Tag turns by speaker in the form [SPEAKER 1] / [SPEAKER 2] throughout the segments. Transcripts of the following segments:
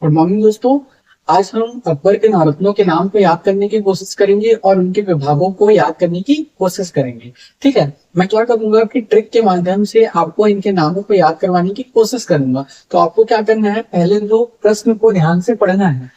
[SPEAKER 1] और मॉर्निंग दोस्तों, आज हम अकबर के नवरत्नों के नाम को याद करने की कोशिश करेंगे और उनके विभागों को याद करने की कोशिश करेंगे। ठीक है, मैं क्या करूंगा कि ट्रिक के माध्यम से आपको इनके नामों को याद करवाने की कोशिश करूंगा। तो आपको क्या करना है, पहले तो प्रश्न को ध्यान से पढ़ना है।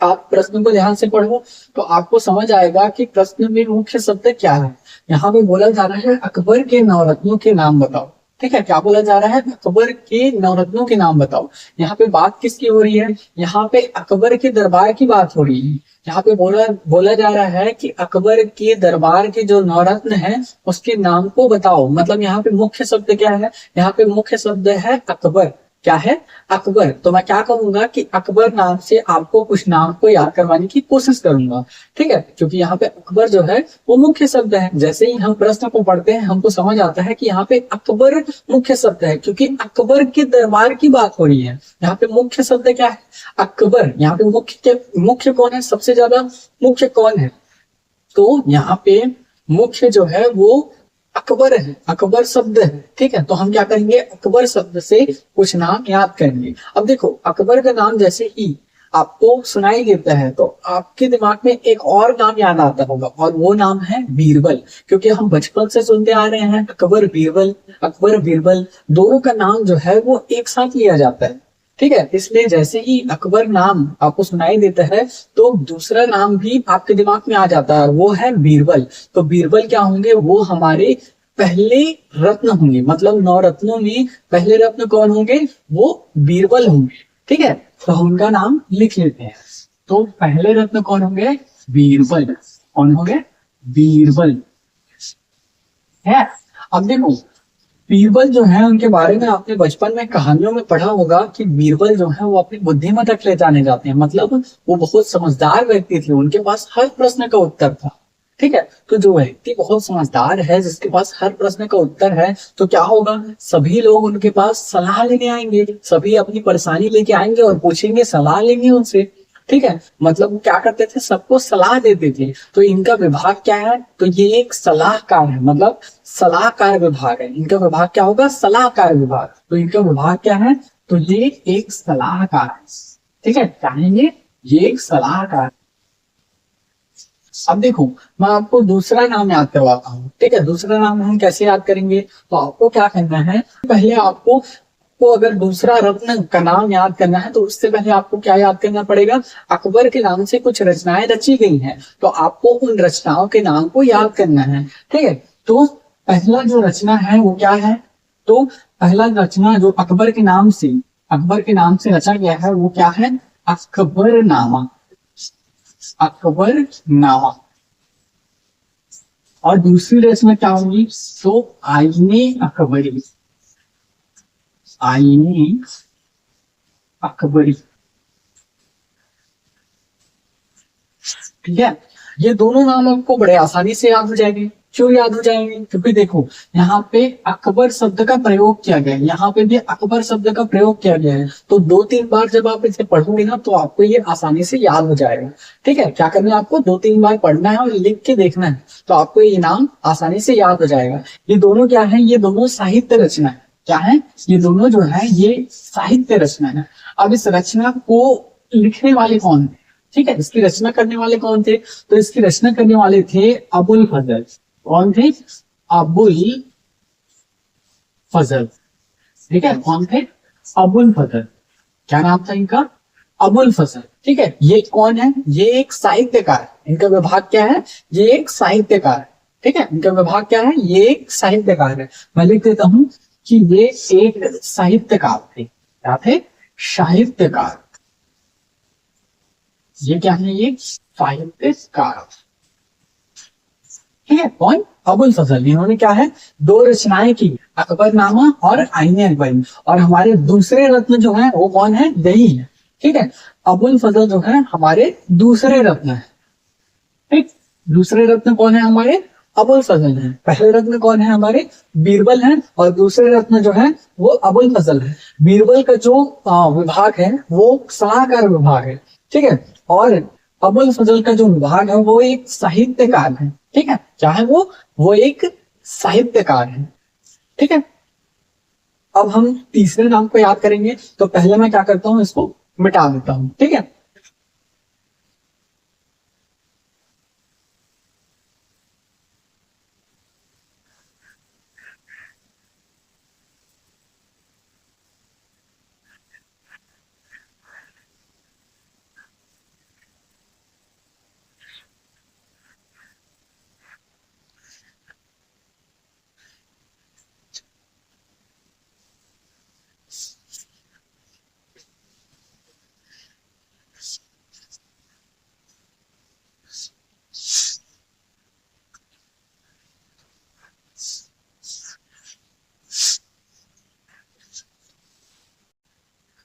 [SPEAKER 1] आप प्रश्न को ध्यान से पढ़ो तो आपको समझ आएगा कि प्रश्न में मुख्य शब्द क्या है। यहाँ पे बोला जा रहा है अकबर के नवरत्नों के नाम बताओ। ठीक है, क्या बोला जा रहा है, अकबर के नवरत्नों के नाम बताओ। यहाँ पे बात किसकी हो रही है, यहाँ पे अकबर के दरबार की बात हो रही है। यहाँ पे बोला बोला जा रहा है कि अकबर के दरबार के जो नवरत्न है उसके नाम को बताओ। मतलब यहाँ पे मुख्य शब्द क्या है, यहाँ पे मुख्य शब्द है अकबर। क्या है, अकबर। तो मैं क्या करूंगा कि अकबर नाम से आपको कुछ नाम को याद करवाने की कोशिश करूंगा। ठीक है, क्योंकि यहाँ पे अकबर जो है वो मुख्य शब्द है। जैसे ही हम प्रश्न को पढ़ते हैं हमको समझ आता है कि यहाँ पे अकबर मुख्य शब्द है, क्योंकि अकबर के दरबार की बात हो रही है। यहाँ पे मुख्य शब्द क्या है, अकबर। यहाँ पे मुख्य कौन है, सबसे ज्यादा मुख्य कौन है, तो यहाँ पे मुख्य जो है वो अकबर है, अकबर शब्द है। ठीक है, तो हम क्या करेंगे, अकबर शब्द से कुछ नाम याद करेंगे। अब देखो, अकबर का नाम जैसे ही आपको सुनाई देता है तो आपके दिमाग में एक और नाम याद आता होगा, और वो नाम है बीरबल। क्योंकि हम बचपन से सुनते आ रहे हैं अकबर बीरबल, अकबर बीरबल, दोनों का नाम जो है वो एक साथ लिया जाता है। ठीक है, इसलिए जैसे ही अकबर नाम आपको सुनाई देता है तो दूसरा नाम भी आपके दिमाग में आ जाता है, वो है बीरबल। तो बीरबल क्या होंगे, वो हमारे पहले रत्न होंगे। मतलब नौ रत्नों में पहले रत्न कौन होंगे, वो बीरबल होंगे। ठीक है, तो हम उनका नाम लिख लेते हैं। तो पहले रत्न कौन होंगे, बीरबल। कौन होंगे, बीरबल है। अब देखो, बीरबल जो है उनके बारे में आपने बचपन में कहानियों में पढ़ा होगा कि बीरबल जो है वो अपनी बुद्धिमत्ता के लिए जाने जाते हैं। मतलब वो बहुत समझदार व्यक्ति थे, उनके पास हर प्रश्न का उत्तर था। ठीक है, तो जो व्यक्ति बहुत समझदार है, जिसके पास हर प्रश्न का उत्तर है, तो क्या होगा, सभी लोग उनके पास सलाह लेने आएंगे, सभी अपनी परेशानी लेके आएंगे और पूछेंगे, सलाह लेंगे उनसे। ठीक है, मतलब वो क्या करते थे, सबको सलाह देते थे। तो इनका विभाग क्या है, तो ये एक सलाहकार है। मतलब सलाहकार विभाग है इनका। विभाग क्या होगा, सलाहकार विभाग। तो इनका विभाग क्या है, तो ये एक सलाहकार है। ठीक है, क्या है ये एक सलाहकार। अब देखो, मैं आपको दूसरा नाम याद करवाता हूँ। ठीक है, दूसरा नाम हम कैसे याद करेंगे, तो आपको क्या करना है, पहले आपको अगर दूसरा रत्न का नाम याद करना है तो उससे पहले आपको क्या याद करना पड़ेगा, अकबर के नाम से कुछ रचनाएं रची गई हैं, तो आपको उन रचनाओं के नाम को याद करना है। ठीक है, तो पहला जो रचना है वो क्या है, तो पहला रचना जो अकबर के नाम से रचा गया है वो क्या है, अकबरनामा। अकबरनामा। और दूसरी रचना क्या होगी, तो आईने अकबरी। आईने अकबरी। ठीक है, ये दोनों नाम आपको बड़े आसानी से याद हो जाएंगे। क्यों याद हो जाएंगे, क्योंकि देखो यहाँ पे अकबर शब्द का प्रयोग किया गया है, यहाँ पे भी अकबर शब्द का प्रयोग किया गया है। तो 2-3 बार जब आप इसे पढ़ोगे ना तो आपको ये आसानी से याद हो जाएगा। ठीक है, क्या करना है आपको, 2-3 बार पढ़ना है और लिख के देखना है, तो आपको ये नाम आसानी से याद हो जाएगा। ये दोनों क्या है, ये दोनों साहित्य रचना है। क्या है, ये दोनों जो है ये साहित्य रचना है। अब इस रचना को लिखने वाले कौन है, ठीक है, इसकी रचना करने वाले कौन थे, तो इसकी रचना करने वाले थे अबुल फजल। कौन थे, अबुल फजल। ठीक है, कौन थे, अबुल फजल। क्या नाम था इनका, अबुल फजल। ठीक है, ये कौन है, ये एक साहित्यकार है। इनका विभाग क्या है, ये एक साहित्यकार है। ठीक है, इनका विभाग क्या है, ये एक साहित्यकार है। मैं लिख देता हूं कि ये एक साहित्यकार थे। क्या थे, साहित्यकार। ये क्या है, ये साहित्यकार। ठीक है, कौन, अबुल फजल। इन्होंने क्या है, 2 रचनाएं की, अकबरनामा और आईने अकबरी। और हमारे दूसरे रत्न जो है वो कौन है, यही है। ठीक है, अबुल फजल जो है हमारे दूसरे रत्न है। ठीक, दूसरे रत्न कौन है हमारे, अबुल फजल है। पहले रत्न कौन है हमारे, बीरबल है, और दूसरे रत्न जो है वो अबुल फजल है। बीरबल का जो विभाग है वो सलाहकार विभाग है। ठीक है, और अबुल फजल का जो विभाग है वो एक साहित्यकार है। ठीक है, क्या है वो एक साहित्यकार है। ठीक है, अब हम तीसरे नाम को याद करेंगे। तो पहले मैं क्या करता हूँ, इसको मिटा देता हूँ, ठीक है।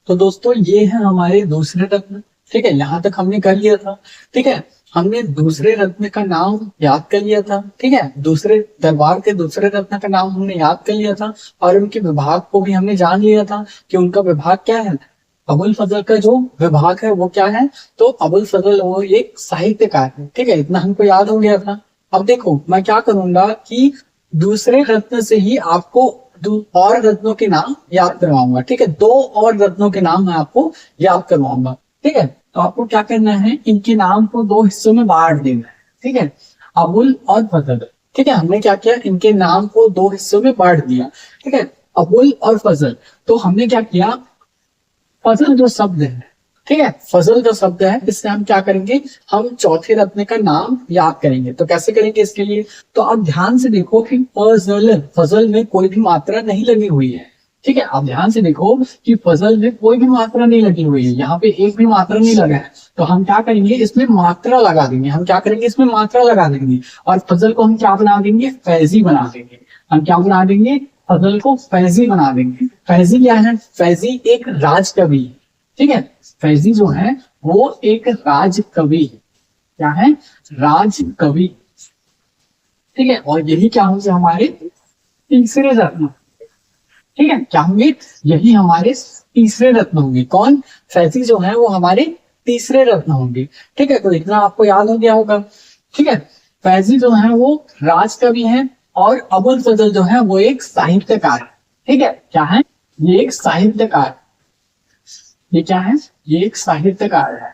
[SPEAKER 1] तो दोस्तों ये है हमारे दूसरे रत्न, ठीक है, यहाँ तक हमने कर लिया था, ठीक है। हमने दूसरे रत्न का नाम याद कर लिया था, ठीक है, दूसरे दरबार के दूसरे रत्न का नाम हमने याद कर लिया था, और उनके विभाग को भी हमने जान लिया था कि उनका विभाग क्या है। अबुल फजल का जो विभाग है वो क्या है, तो अबुल फजल वो एक साहित्यकार है, ठीक है, इतना हमको याद हो गया था। अब देखो मैं क्या करूंगा कि दूसरे रत्न से ही आपको और रत्नों के नाम याद करवाऊंगा, ठीक है, दो और रत्नों के नाम मैं आपको याद करवाऊंगा, ठीक है। तो आपको क्या करना है, इनके नाम को दो हिस्सों में बांट देना है, ठीक है, अबुल और फजल, ठीक है। हमने क्या किया, इनके नाम को दो हिस्सों में बांट दिया, ठीक है, अबुल और फजल। तो हमने क्या किया, फजल जो शब्द है, ठीक है, फजल जो शब्द है इससे हम क्या करेंगे, हम चौथे रत्न का नाम याद करेंगे। तो कैसे करेंगे इसके लिए, तो आप ध्यान से देखो कि फजल, फजल में कोई भी मात्रा नहीं लगी हुई है, ठीक है, आप ध्यान से देखो कि फजल में कोई भी मात्रा नहीं लगी हुई है, यहाँ पे एक भी मात्रा नहीं लगा है। तो हम क्या करेंगे, इसमें मात्रा लगा देंगे, हम क्या करेंगे, इसमें मात्रा लगा देंगे, और फजल को हम क्या बना देंगे, फैजी बना देंगे। हम क्या बना देंगे, फजल को फैजी बना देंगे। फैजी क्या है, फैजी एक राज कवि है, ठीक है, फैजी जो है वो एक राज कवि है। क्या है, राज कवि, ठीक है। और यही क्या होंगे, हमारे तीसरे रत्न, ठीक है, क्या होंगे, यही हमारे तीसरे रत्न होंगे। कौन, फैजी जो है वो हमारे तीसरे रत्न होंगे, ठीक है। तो इतना आपको याद हो गया होगा, ठीक है। फैजी जो है वो राज कवि है, और अबुल फजल जो है वो एक साहित्यकार है, ठीक है। क्या है, ये एक साहित्यकार, ये क्या है, ये एक साहित्यकार है,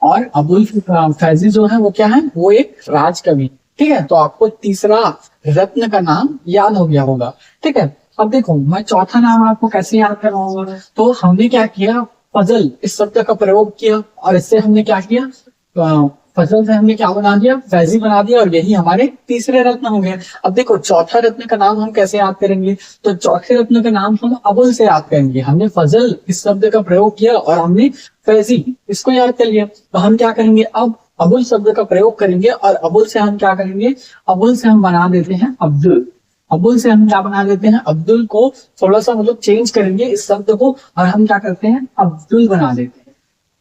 [SPEAKER 1] और अबुल फैजी जो है वो क्या है, वो एक राजकवि, ठीक है। तो आपको तीसरा रत्न का नाम याद हो गया होगा, ठीक है। अब देखो मैं चौथा नाम आपको कैसे याद करवाऊंगा, तो हमने क्या किया, फजल इस शब्द का प्रयोग किया, और इससे हमने क्या किया, फजल से हमने क्या बना दिया, फैजी बना दिया, और यही हमारे तीसरे रत्न हो गए। अब देखो चौथा रत्न का नाम हम कैसे याद करेंगे, तो चौथे रत्न का नाम हम अबुल से याद करेंगे। हमने फजल इस शब्द का प्रयोग किया, और हमने फैजी इसको याद कर लिया। तो हम क्या करेंगे, अब अबुल शब्द का प्रयोग करेंगे, और अबुल से हम क्या करेंगे, अबुल से हम बना देते हैं अब्दुल। अबुल से हम क्या बना देते हैं, अब्दुल को थोड़ा सा मतलब चेंज करेंगे इस शब्द को, और हम क्या करते हैं, अब्दुल बना देते हैं,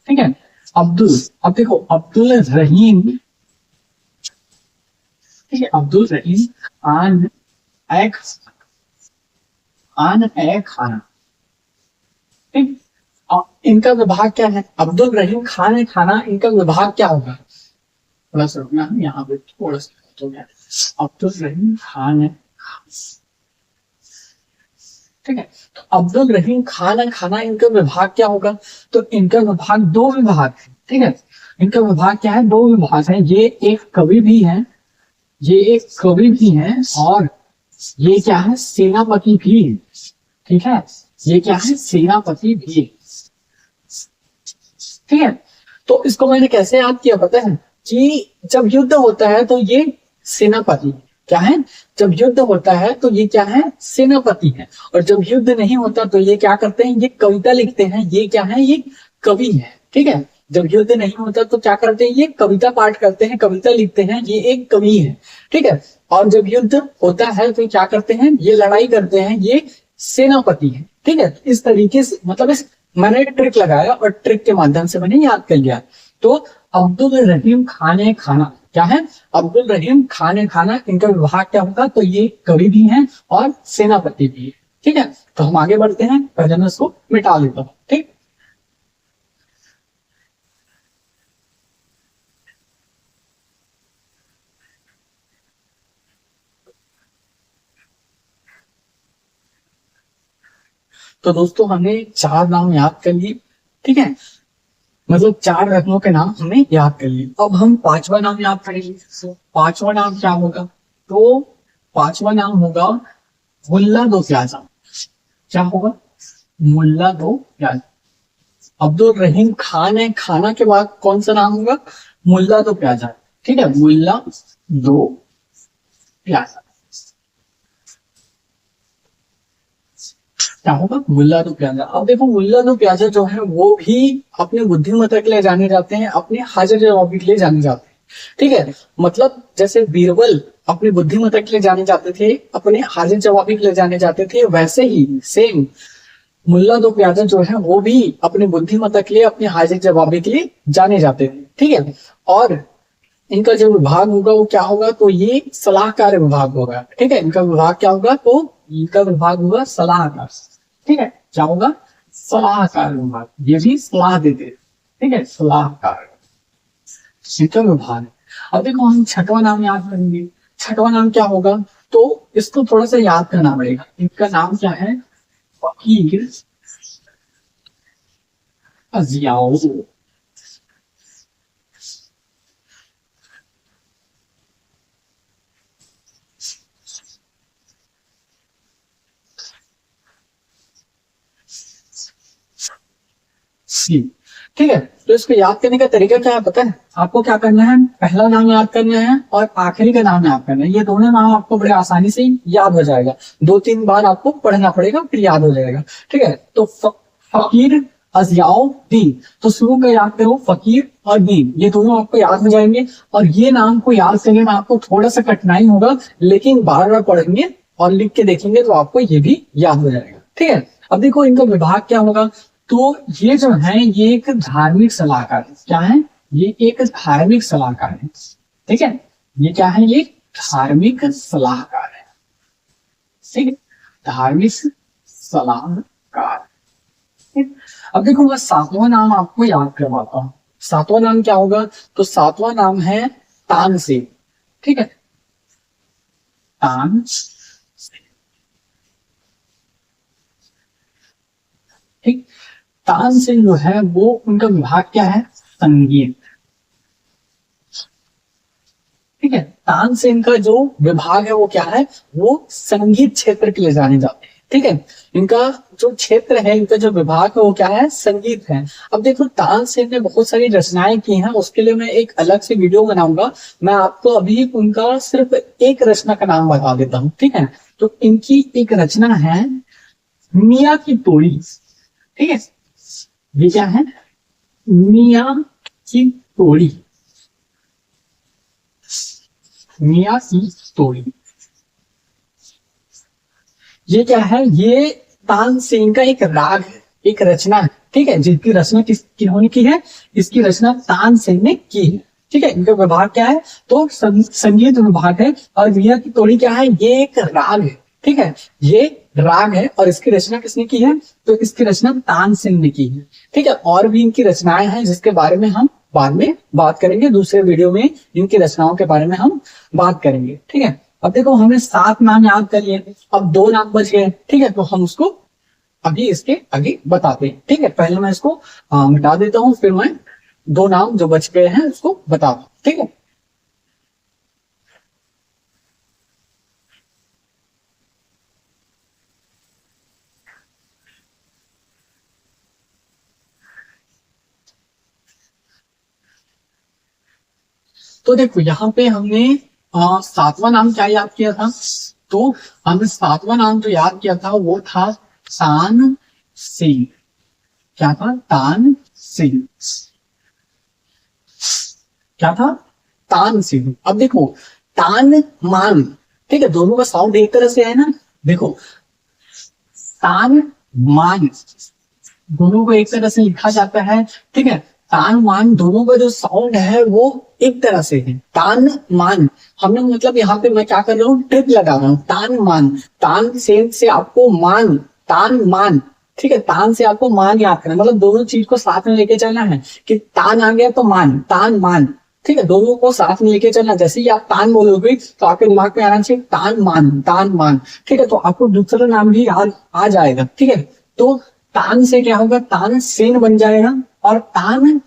[SPEAKER 1] ठीक है, अब्दुल। अब देखो अब्दुल रहीम, ठीक है, अब्दुल रहीम आन एक, आन ए खाना, ठीक। इनका विभाग क्या है, अब्दुल रहीम खान है खाना, इनका विभाग क्या होगा, थोड़ा सा रुकना है यहाँ पे, थोड़ा सा तो क्या, अब्दुल रहीम खान है, ठीक है। तो अब्दुल रहीम खान है खाना, इनका विभाग क्या होगा, तो इनका विभाग दो विभाग है, ठीक है। इनका विभाग क्या है, दो विभाग है, ये एक कवि भी है, ये एक कवि भी है, और ये क्या है, सेनापति भी है, ठीक है, ये क्या है, सेनापति भी है, ठीक है। तो इसको मैंने कैसे याद किया पता है, कि जब युद्ध होता है तो ये सेनापति क्या है, जब युद्ध होता है तो ये क्या है, सेनापति है, और जब युद्ध नहीं होता तो ये क्या करते हैं, ये कविता लिखते हैं, ये क्या है, ये कवि है, ठीक है। जब युद्ध नहीं होता तो क्या करते हैं, ये कविता पाठ करते हैं, कविता लिखते हैं, ये एक कवि है, ठीक है। और जब युद्ध होता है तो क्या करते हैं, ये लड़ाई करते हैं, ये सेनापति है, ठीक है। इस तरीके से मतलब इस मैंने ट्रिक लगाया, और ट्रिक के माध्यम से मैंने याद कर लिया। तो अब्दुल रहीम खाने खाना क्या है, अब्दुल रहीम खाने खाना, इनका विभाग क्या होगा, तो ये कवि भी हैं और सेनापति भी है, ठीक है। तो हम आगे बढ़ते हैं, पहले मैं इसको मिटा देता हूँ, ठीक। तो दोस्तों हमने चार नाम याद कर लिए, ठीक है। मतलब 4 रत्नों के नाम हमने याद कर लिए। अब हम 5वां नाम याद करेंगे। तो 5वां नाम क्या होगा? तो 5वां नाम होगा मुल्ला दो प्याजा। क्या होगा? मुल्ला दो प्याजा। अब्दुल रहीम खान है, खाना के बाद कौन सा नाम होगा? मुल्ला दो प्याजा। ठीक है, मुल्ला दो प्याजा। क्या होगा? मुल्ला दो प्याजा। अब देखो, मुल्ला दो प्याजा जो है वो भी अपने बुद्धिमत्ता के लिए जाने जाते हैं, अपने हाजिर जवाबी के लिए जाने जाते हैं। ठीक है, मतलब जैसे बीरबल अपनी बुद्धिमत्ता के लिए जाने जाते थे, अपने हाजिर जवाबी के लिए जाने जाते थे, वैसे ही सेम मुल्ला दो प्याजा जो है वो भी अपने बुद्धिमत्ता के लिए, अपने हाजिर जवाबी के लिए जाने जाते थे। ठीक है, और इनका जो विभाग होगा वो क्या होगा? तो ये सलाहकार विभाग होगा। ठीक है, इनका विभाग क्या होगा? तो इनका विभाग होगा सलाहकार। ठीक है, क्या होगा? सलाहकार विभाग। ये भी सलाह देते हैं। ठीक है, सलाहकार इनका विभाग है। अब देखो, हम 6वां नाम याद करेंगे। 6वां नाम क्या होगा? तो इसको थोड़ा सा याद करना पड़ेगा। इनका नाम क्या है? फकीर अजियाओ। ठीक है, तो इसको याद करने का तरीका क्या है पता है आपको? क्या करना है? पहला नाम याद करना है और आखिरी का नाम याद करना है। ये दोनों नाम आपको बड़े आसानी से याद हो जाएगा। 2-3 बार आपको पढ़ना पड़ेगा, फिर याद हो जाएगा। ठीक है, तो फकीर अजियाओ दीन। तो शुरू का याद करो, फकीर और दीन, ये दोनों आपको याद हो जाएंगे। और ये नाम को याद करने में आपको थोड़ा सा कठिनाई होगा, लेकिन बार बार पढ़ेंगे और लिख के देखेंगे तो आपको ये भी याद हो जाएगा। ठीक है, अब देखो इनका विभाग क्या होगा? तो ये जो है ये एक धार्मिक सलाहकार है। क्या है? ये एक धार्मिक सलाहकार है। ठीक है, ये क्या है? ये धार्मिक सलाहकार है। ठीक है, धार्मिक सलाहकार। ठीक? अब देखो, मैं 7वां नाम आपको याद करवाता हूँ। 7वां नाम क्या होगा? तो 7वां नाम है तानसेन। ठीक है, तान। ठीक, तानसेन जो है वो, उनका विभाग क्या है? संगीत। ठीक है, तानसेन का जो विभाग है वो क्या है? वो संगीत क्षेत्र के लिए जाने जाते हैं। ठीक है, इनका जो क्षेत्र है, इनका जो विभाग है वो क्या है? संगीत है। अब देखो, तानसेन ने बहुत सारी रचनाएं की हैं, उसके लिए मैं एक अलग से वीडियो बनाऊंगा। मैं आपको अभी उनका सिर्फ एक रचना का नाम बता देता हूँ। ठीक है, तो इनकी एक रचना है मियाँ की तोड़ी। ठीक है, ये क्या है? मियाँ की तोड़ी। मियाँ की तोड़ी, ये क्या है? ये तानसेन का एक राग है, एक रचना है। ठीक है, जिसकी रचना किन्होंने की है? इसकी रचना तानसेन ने की है। ठीक है, इनका विभाग क्या है? तो संगीत विभाग है। और मियाँ की तोड़ी क्या है? ये एक राग है। ठीक है, ये राग है और इसकी रचना किसने की है? तो इसकी रचना तानसेन ने की है। ठीक है, और भी इनकी रचनाएं हैं जिसके बारे में हम बाद में बात करेंगे। दूसरे वीडियो में इनकी रचनाओं के बारे में हम बात करेंगे। ठीक है, अब देखो, हमने 7 नाम याद कर लिए, अब 2 नाम बच गए। ठीक है, तो हम उसको अभी इसके आगे बताते हैं। ठीक है, पहले मैं इसको मिटा देता हूँ, फिर मैं 2 नाम जो बच गए हैं उसको बताऊँ। ठीक है, तो देखो यहाँ पे हमने 7वां नाम क्या याद किया था? तो हमने 7वां नाम जो याद किया था वो था तान सिंह। क्या था? तान सिंह। क्या था? तान सिंह। अब देखो, तान मान, ठीक है, दोनों का साउंड एक तरह से है ना। देखो, तान मान दोनों को एक तरह से लिखा जाता है। ठीक है, तान मान दोनों का जो साउंड है वो एक तरह से है। तान मान, हमने मतलब यहाँ पे मैं क्या कर रहा हूँ? ट्रिक लगा रहा हूँ। तान मान, तान सेन से आपको मान, तान मान। ठीक है, तान से आपको मान याद करना, मतलब दोनों चीज को साथ में लेके चलना है कि तान आ गया तो मान, तान मान। ठीक है, दोनों को साथ में लेके चलना। जैसे ही आप तान बोलोगे तो आपके दिमाग में आना चाहिए तान मान, तान मान। ठीक है, तो आपको दूसरा नाम भी आ जाएगा। ठीक है, तो तान से क्या होगा? तान सेन बन जाएगा। और तान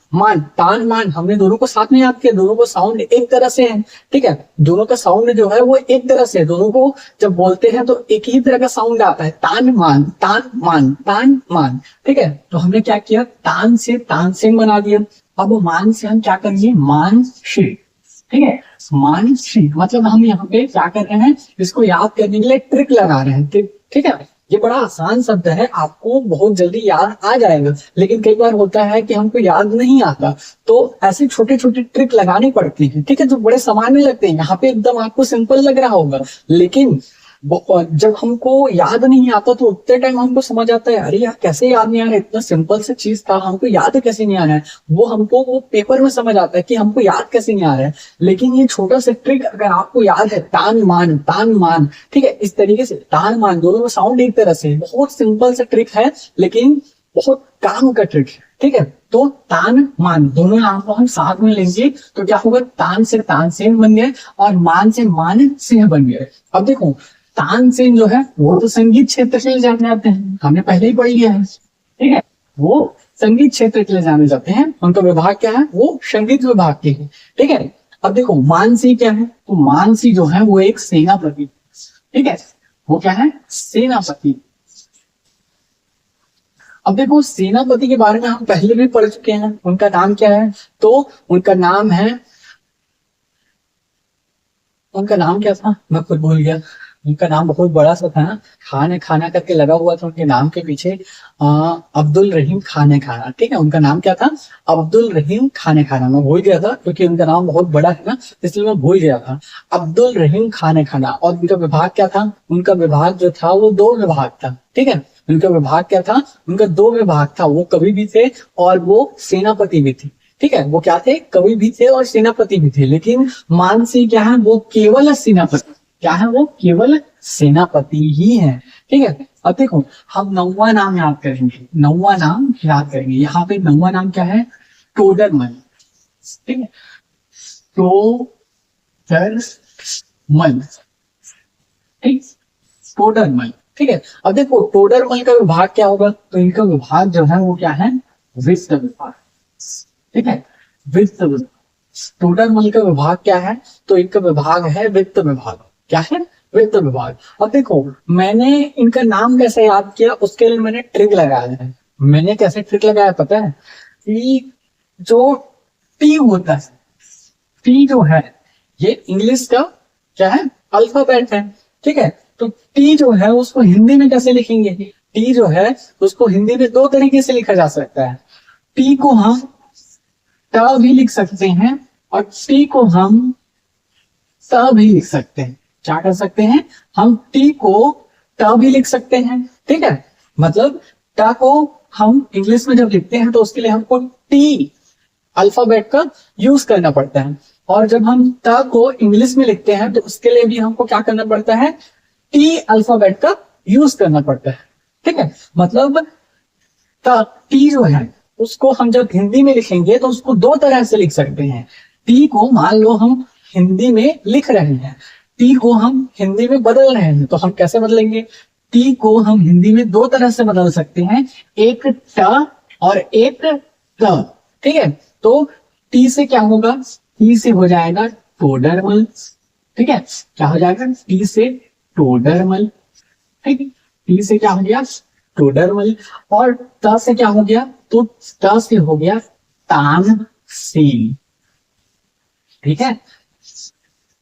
[SPEAKER 1] मान हमने दोनों को साथ में याद किया, दोनों को साउंड एक तरह से है, ठीक है, दोनों का साउंड जो है वो एक तरह से है, दोनों को जब बोलते हैं तो एक ही तरह का साउंड आता है, तान मान, ठीक है। तो हमने क्या किया, तान से तानसेन बना दिया। अब मान से हम क्या करेंगे, मानसी, ठीक है, मानसी। मतलब हम यहाँ पे क्या कर रहे हैं, इसको याद करने के लिए ट्रिक लगा रहे हैं, ठीक है। ये बड़ा आसान शब्द है, आपको बहुत जल्दी याद आ जाएगा, लेकिन कई बार होता है कि हमको याद नहीं आता, तो ऐसे छोटे छोटे ट्रिक लगानी पड़ती है, ठीक है, जो बड़े सामान्य लगते हैं। यहाँ पे एकदम आपको सिंपल लग रहा होगा, लेकिन जब हमको याद नहीं आता तो उतने टाइम हमको समझ आता है, अरे यार कैसे याद नहीं आ रहा है, इतना सिंपल सा चीज था, हमको याद कैसे नहीं आ रहा है। वो हमको वो पेपर में समझ आता है कि हमको याद कैसे नहीं आ रहा है। लेकिन ये छोटा सा ट्रिक अगर आपको याद है, तान मान, ठीक है, इस तरीके से तान मान दोनों में साउंड एक तरह से, बहुत सिंपल सा ट्रिक है, लेकिन बहुत काम का ट्रिक है, ठीक है। तो तान मान दोनों नाम को हम साथ में लेंगे तो क्या होगा, तान से तानसेन बन गए और मान से मानसिंह बन गए। अब देखो, तानसेन जो है वो तो संगीत क्षेत्र के लिए जाने जाते हैं, हमने पहले ही पढ़ लिया है, ठीक है, वो संगीत क्षेत्र के लिए जाने जाते हैं, उनका विभाग क्या है, वो संगीत विभाग के हैं, ठीक है। अब देखो मानसी क्या है, तो मानसी जो है वो एक सेनापति, ठीक है, वो क्या है, सेनापति। अब देखो सेनापति के बारे में हम पहले भी पढ़ चुके हैं, उनका नाम क्या है, तो उनका नाम क्या था, मैं खुद भूल गया। उनका नाम बहुत बड़ा सा था, खाना करके लगा हुआ था उनके नाम के पीछे, अब्दुल रहीम खाने खाना, ठीक है, उनका नाम क्या था, अब्दुल रहीम खाने खाना। मैं भूल गया था क्योंकि उनका नाम बहुत बड़ा है ना, इसलिए मैं भूल गया था, अब्दुल रहीम खाने खाना। और उनका विभाग क्या था, उनका विभाग जो था वो 2 विभाग था, ठीक है, उनका विभाग क्या था, उनका 2 विभाग था, वो कवि भी थे और वो सेनापति भी थे, ठीक है, वो क्या थे, कवि भी थे और सेनापति भी थे। लेकिन मानसी क्या है, वो केवल सेनापति, क्या है, वो केवल सेनापति ही है, ठीक है। अब देखो हम 9वां नाम याद करेंगे, 9वां नाम याद करेंगे। यहाँ पे 9वां नाम क्या है, टोडरमल, ठीक है, टोडरमल, ठीक, टोडरमल, ठीक है। अब देखो टोडरमल का विभाग क्या होगा, तो इनका विभाग जो है वो क्या है, वित्त विभाग, ठीक है, वित्त विभाग। टोडरमल का विभाग क्या है, तो इनका विभाग है वित्त विभाग, क्या है, वित्त विभाग। अब देखो मैंने इनका नाम कैसे याद किया, उसके लिए मैंने ट्रिक लगाया है। मैंने कैसे ट्रिक लगाया पता है, कि जो टी होता है, टी जो है ये इंग्लिश का क्या है, अल्फाबेट है, ठीक है। तो टी जो है उसको हिंदी में कैसे लिखेंगे, टी जो है उसको हिंदी में 2 तरीके से लिखा जा सकता है। टी को हम ट भी लिख सकते हैं और टी को हम ट भी लिख सकते हैं। क्या कर सकते हैं, हम टी को ट भी लिख सकते हैं, ठीक है, मतलब ट को हम इंग्लिश में जब लिखते हैं तो उसके लिए हमको टी अल्फाबेट का यूज करना पड़ता है, और जब हम ट को इंग्लिश में लिखते हैं तो उसके लिए भी हमको क्या करना पड़ता है, टी अल्फाबेट का यूज करना पड़ता है, ठीक है। मतलब टी जो है उसको हम जब हिंदी में लिखेंगे तो उसको 2 तरह से लिख सकते हैं। टी को मान लो हम हिंदी में लिख रहे हैं, टी को हम हिंदी में बदल रहे हैं, तो हम कैसे बदलेंगे, टी को हम हिंदी में 2 तरह से बदल सकते हैं, एक ट और एक ट, ठीक है। तो टी से क्या होगा, टी से हो जाएगा टोडरमल, ठीक है, क्या हो जाएगा, टी से टोडरमल, ठीक है, टी से क्या हो गया, टोडरमल। और ट से क्या हो गया, तो ट से हो गया तानसेन, ठीक है,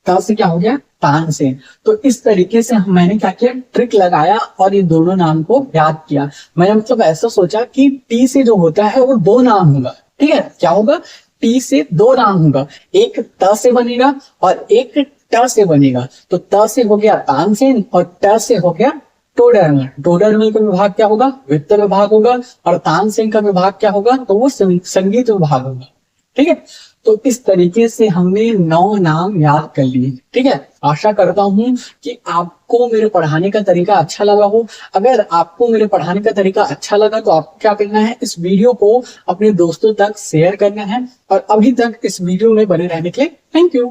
[SPEAKER 1] ट से क्या हो गया, तानसेन। तो इस तरीके से मैंने क्या किया, ट्रिक लगाया और ये दोनों नाम को याद किया। मैंने मतलब ऐसा सोचा कि टी से जो होता है वो 2 नाम होगा, ठीक है, क्या होगा, टी से 2 नाम होगा, एक ट से बनेगा और एक ट से बनेगा। तो ट से हो गया तानसेन और ट से हो गया टोडरमल। टोडरमल का विभाग क्या होगा, वित्त विभाग होगा, और तानसेन का विभाग क्या होगा, तो वो संगीत विभाग होगा, ठीक है। तो इस तरीके से हमने 9 नाम याद कर लिए, ठीक है। आशा करता हूं कि आपको मेरे पढ़ाने का तरीका अच्छा लगा हो। अगर आपको मेरे पढ़ाने का तरीका अच्छा लगा तो आपको क्या करना है, इस वीडियो को अपने दोस्तों तक शेयर करना है। और अभी तक इस वीडियो में बने रहने के लिए थैंक यू।